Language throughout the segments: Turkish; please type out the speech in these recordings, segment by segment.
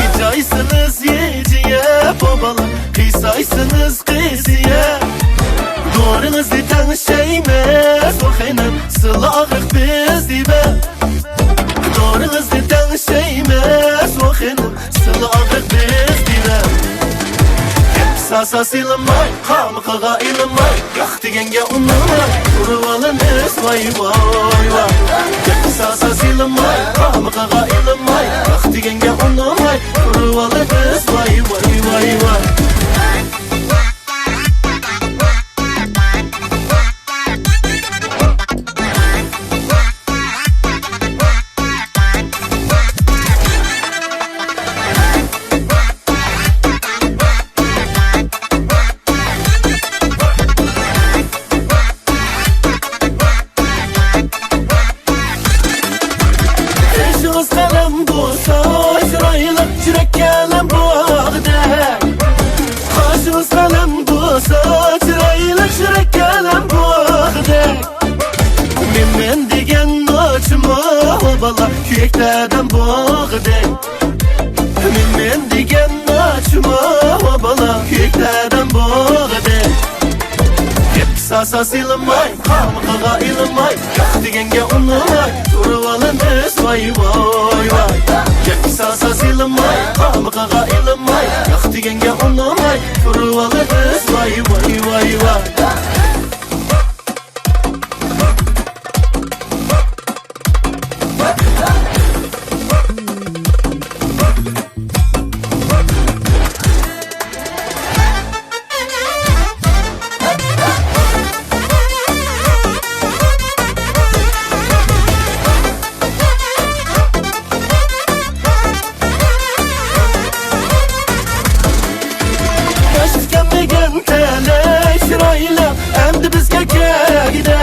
Kısaysınız yediye babalar, kısaysınız kızıya. Doğrunuz diten şeymez vakının sılağık biz dibe. Doğrunuz diten şeymez vakının sılağık biz dibe. Sasa silinmay, hamıqağa ilinmay, yax degenge unulmay, turvalınız vay vay vay. Sasa silinmay, hamıqağa ilinmay, yax degenge unulmay, turvalınız vay vay vay vay. Kaşınız kalem bulsa İsrail'e çürek kalem buğda. Kaşınız kalem bulsa İsrail'e çürek kalem buğda. Men degen açma bala yüreklerden buğda. Men degen açma bala yüreklerden buğda. Sasa silinmay, hamıqağa ilinmay, yax degenge unulmay, turvalınız vay vay vay. Sasa silinmay, hamıqağa ilinmay, yax degenge unulmay, turvalınız vay vay vay vay. Degen tele İsrail'e endi bizge gide.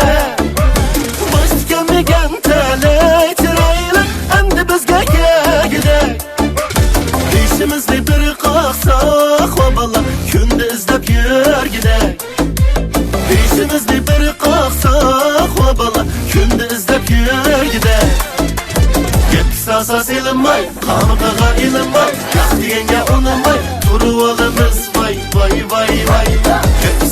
Baş degen tele İsrail'e endi bizge gide. İşimizde bir kalksak babala günde izlep yür gide. İşimizde bir kalksak babala günde izlep yür gide. Sasa silinmay, hamıqağa ilinmay, yax degenge unulmay, turvalımız vay vay vay vay.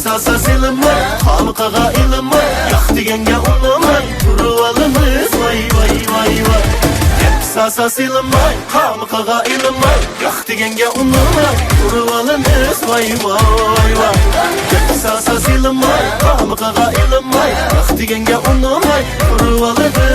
Sasa silinmay, hamıqağa ilinmay, yax degenge unulmay, turvalımız vay vay vay vay. Sasa silinmay, hamıqağa ilinmay, yax degenge unulmay, turvalımız vay vay vay. Sasa silinmay, hamıqağa ilinmay, yax degenge unulmay, turvalımız